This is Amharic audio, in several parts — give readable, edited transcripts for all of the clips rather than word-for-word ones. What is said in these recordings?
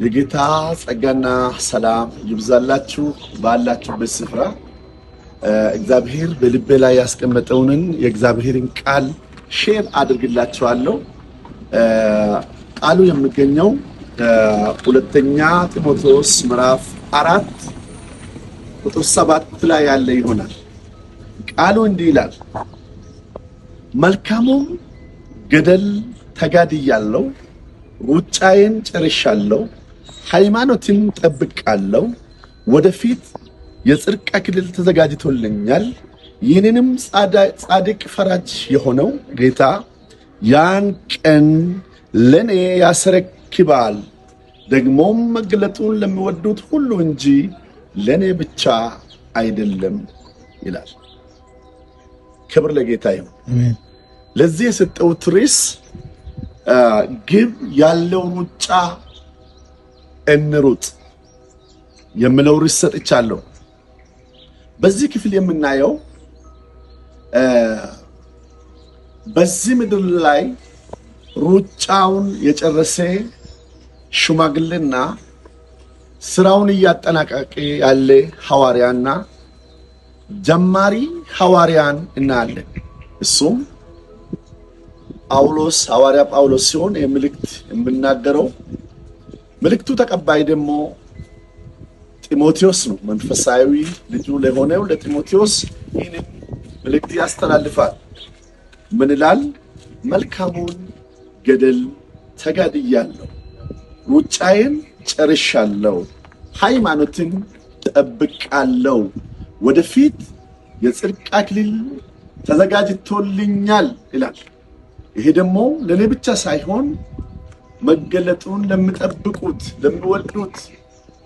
የጌታ ጸጋና ሰላም ይብዛላችሁ ባላችሁበት ስፍራ። እግዚአብሔር በልቤ ላይ ያስቀመጠውን የእግዚአብሔርን ቃል ሼር አድርግላችኋለሁ። ቃሉ የሚገኘው ሁለተኛ ጢሞቴዎስ ምዕራፍ 4 ቁጥር 7 ላይ ያለ ይሆናል። ቃሉ እንዲህ ይላል፣ መልካሙን ገድል ተጋድያለሁ፣ ሩጫዬን ጨርሻለሁ፣ ሃይማኖትን ጠብቃለሁ፣ ወደፊት የጽድቅ አክሊል ተዘጋጅቶልኛል። ይህንንም ጻድቅ ፈራጅ የሆነው ጌታ ያን ቀን ለኔ ያስረክባል፣ ደግሞም መገለጡን ለሚወዱት ሁሉ እንጂ ለኔ ብቻ አይደለም ይላል። ክብር ለጌታ ይሁን። አሜን። ለዚህ የሰጠሁት ርዕስ ግብ ያለው ሩጫ እንሩጥ የሚለው ርዕስ ሰጥቻለሁ። በዚህ ክፍል የምናየው በዚህ ምድር ላይ ሩጫውን የጨረሰ ሽማግሌና ስራውን እያጠናቀቀ ያለ ሐዋርያና ጀማሪ ሐዋርያን እናያለን። እሱም ጳውሎስ ሐዋርያ ጳውሎስ ሲሆን የመልእክት የምናገረው መልእክቱ ተቀባይ ደግሞ ጢሞቴዎስ ነው። መንፈሳዊ ልጁ ለሆነው ለጢሞቴዎስ ይህንን መልእክት ያስተላልፋል። ምን ይላል? መልካሙን ገድል ተጋድያለሁ፣ ሩጫዬን ጨርሻለሁ፣ ሃይማኖትን ጠብቃለሁ፣ ወደፊት የጽድቅ አክሊል ተዘጋጅቶልኛል ይላል። ይሄ ደግሞ ለኔ ብቻ ሳይሆን መገለጡን ለሚጠብቁት ለሚወዱት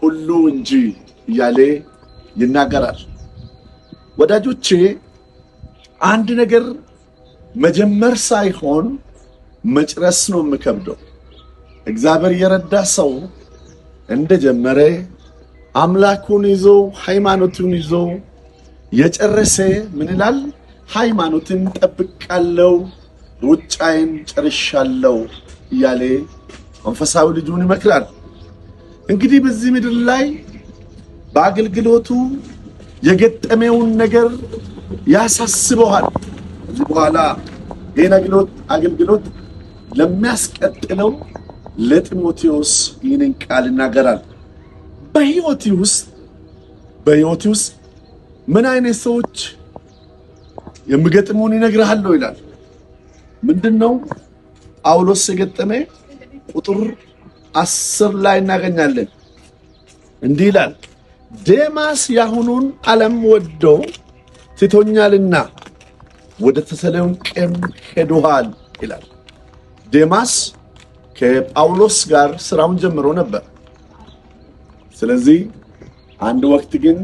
ሁሉ እንጂ እያለ ይናገራል። ወዳጆቼ፣ አንድ ነገር መጀመር ሳይሆን መጨረስ ነው የሚከብደው። እግዚአብሔር የረዳ ሰው እንደጀመረ አምላኩን ይዞ ሃይማኖቱን ይዞ የጨረሰ ምን ይላል? ሃይማኖትን ጠብቃለሁ፣ ሩጫዬን ጨርሻለሁ እያለ መንፈሳዊ ልጁን ይመክራል። እንግዲህ በዚህ ምድር ላይ በአገልግሎቱ የገጠመውን ነገር ያሳስበዋል። ከዚህ በኋላ ይህን አገልግሎት ለሚያስቀጥለው ለጢሞቴዎስ ይህንን ቃል ይናገራል። በሕይወቴ ውስጥ ምን አይነት ሰዎች የሚገጥሙን ይነግርሃለሁ ይላል። ምንድነው ጳውሎስ የገጠመ? ቁጥር 10 ላይ እናገኛለን። እንዲህ ይላል፣ ዴማስ ያሁኑን ዓለም ወዶ ትቶኛልና ወደ ተሰሎንቄም ሄዶሃል ይላል። ዴማስ ከጳውሎስ ጋር ስራውን ጀምሮ ነበር። ስለዚህ አንድ ወቅት ግን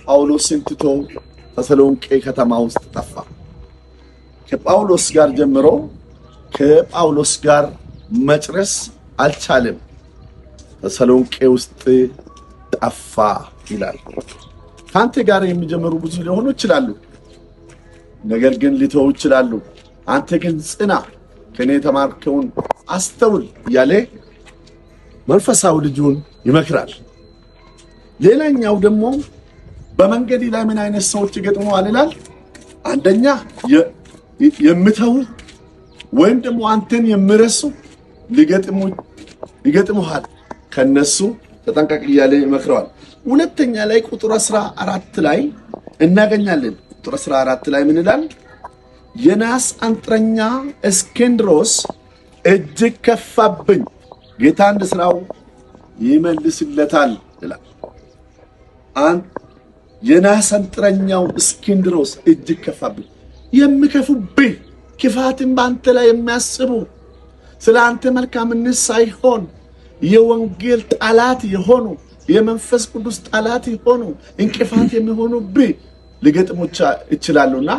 ጳውሎስን ትቶ ተሰሎንቄ ከተማ ውስጥ ጠፋ። ከጳውሎስ ጋር ጀምሮ ከጳውሎስ ጋር መጨረስ አልቻለም። ተሰሎንቄ ውስጥ ጠፋ ይላል። ካንተ ጋር የሚጀምሩ ብዙ ሊሆኑ ይችላሉ፣ ነገር ግን ሊተው ይችላሉ። አንተ ግን ጽና፣ ከኔ የተማርከውን አስተውል እያለ መንፈሳዊ ልጁን ይመክራል። ሌላኛው ደግሞ በመንገድ ላይ ምን አይነት ሰዎች ይገጥሙሃል ይላል። አንደኛ የምተው ወይም ደግሞ አንተን የሚረሱ ይገጥሙሃል፣ ከነሱ ተጠንቀቅ እያለ ይመክረዋል። ሁለተኛ ላይ ቁጥር 14 ላይ እናገኛለን። ቁጥር 14 ላይ ምን ይላል? የናስ አንጥረኛ እስክንድሮስ እጅግ ከፋብኝ፣ ጌታ እንደ ስራው ይመልስለታል ይላል። የናስ አንጥረኛው እስክንድሮስ እጅግ ከፋብኝ። የሚከፉብህ ክፋትን በአንተ ላይ የሚያስቡ ስለ አንተ መልካምነት ሳይሆን የወንጌል ጠላት የሆኑ የመንፈስ ቅዱስ ጠላት የሆኑ እንቅፋት የሚሆኑብህ ሊገጥሙ ይችላሉና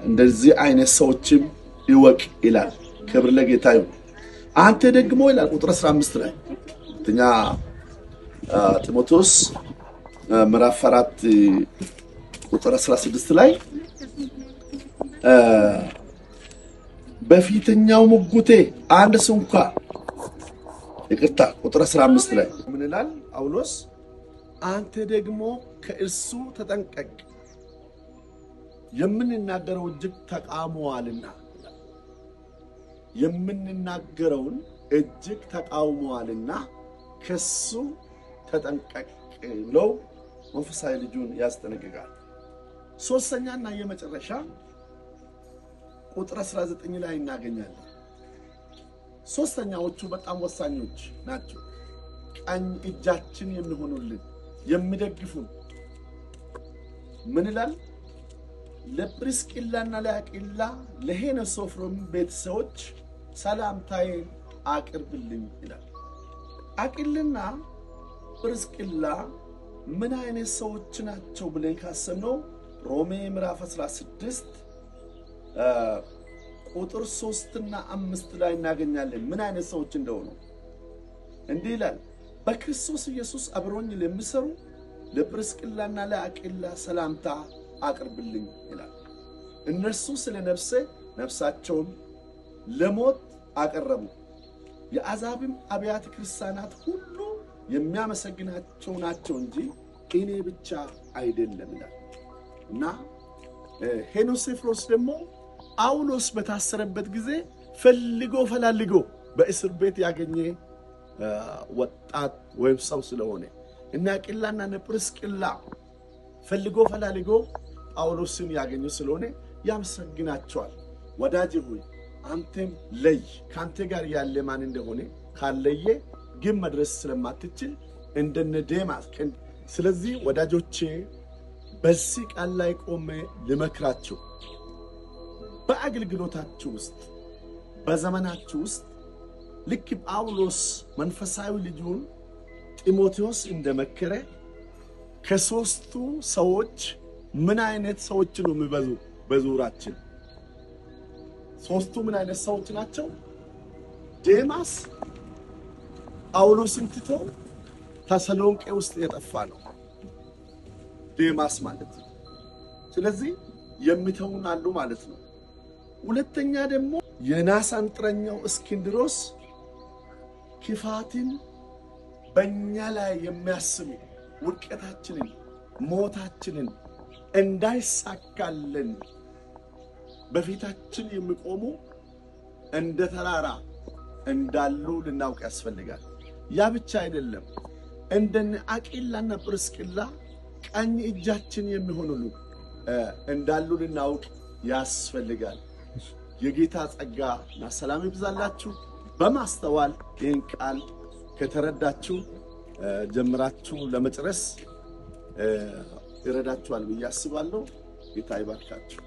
እንደዚህ አይነት ሰዎችም ይወቅ ይላል። ክብር ለጌታ ይሁን። አንተ ደግሞ ይላል ቁጥር 15 ላይ ሁለተኛ ጢሞቴዎስ ምዕራፍ 4 ቁጥር 16 ላይ በፊተኛው ሙግቴ አንድ ስንኳ ይቅርታ ቁጥር 15 ላይ ምን ይላል ጳውሎስ? አንተ ደግሞ ከእርሱ ተጠንቀቅ፣ የምንናገረው እጅግ ተቃውመዋልና። የምንናገረውን እጅግ ተቃውመዋልና ከሱ ተጠንቀቅ ብለው መንፈሳዊ ልጁን ያስጠነቅቃል። ሶስተኛና የመጨረሻ ቁጥር 19 ላይ እናገኛለን። ሶስተኛዎቹ በጣም ወሳኞች ናቸው። ቀኝ እጃችን የሚሆኑልን የሚደግፉን ምን ይላል? ለጵርስቅላና ለአቂላ ለሄኔሶፎርም ቤተሰቦች ሰላምታዬን አቅርብልኝ ይላል። አቂልና ጵርስቅላ ምን አይነት ሰዎች ናቸው ብለን ካሰብነው ሮሜ ምዕራፍ 16 ቁጥር 3 እና 5 ላይ እናገኛለን ምን አይነት ሰዎች እንደሆኑ። እንዲህ ይላል፣ በክርስቶስ ኢየሱስ አብሮኝ ለሚሰሩ ለጵርስቅላና ለአቂላ ሰላምታ አቅርብልኝ ይላል። እነርሱ ስለ ነፍሳቸውን ለሞት አቀረቡ፣ የአሕዛብም አብያተ ክርስቲያናት ሁሉ የሚያመሰግናቸው ናቸው እንጂ እኔ ብቻ አይደለም ይላል። እና ሄኔሶፎሮስ ደግሞ ጳውሎስ በታሰረበት ጊዜ ፈላልጎ በእስር ቤት ያገኘ ወጣት ወይም ሰው ስለሆነ እና አቂላና ጵርስቅላ ፈላልጎ ጳውሎስን ያገኙ ስለሆነ ያመሰግናቸዋል። ወዳጄ ሆይ አንተም ለይ፣ ካንተ ጋር ያለ ማን እንደሆነ ካለየ ግን መድረስ ስለማትችል እንደነ ዴማስ። ስለዚህ ወዳጆቼ በዚህ ቃል ላይ ቆሜ ልመክራችሁ፣ በአገልግሎታችሁ ውስጥ በዘመናችሁ ውስጥ ልክ ጳውሎስ መንፈሳዊ ልጁን ጢሞቴዎስ እንደመከረ ከሶስቱ ሰዎች ምን አይነት ሰዎች ነው የሚበዙ በዙሪያችን? ሶስቱ ምን አይነት ሰዎች ናቸው? ዴማስ ጳውሎስን ትቶ ተሰሎንቄ ውስጥ የጠፋ ነው ዴማስ ማለት ነው። ስለዚህ የሚተውን አሉ ማለት ነው። ሁለተኛ ደግሞ የናስ አንጥረኛው እስክንድሮስ ክፋትን በእኛ ላይ የሚያስቡ ውድቀታችንን፣ ሞታችንን እንዳይሳካልን በፊታችን የሚቆሙ እንደ ተራራ እንዳሉ ልናውቅ ያስፈልጋል። ያ ብቻ አይደለም፣ እንደነ አቂላና ጵርስቅላ ቀኝ እጃችን የሚሆኑሉ እንዳሉ ልናውቅ ያስፈልጋል። የጌታ ጸጋና ሰላም ይብዛላችሁ። በማስተዋል ይህን ቃል ከተረዳችሁ ጀምራችሁ ለመጨረስ ይረዳችኋል ብዬ አስባለሁ። ጌታ ይባርካችሁ።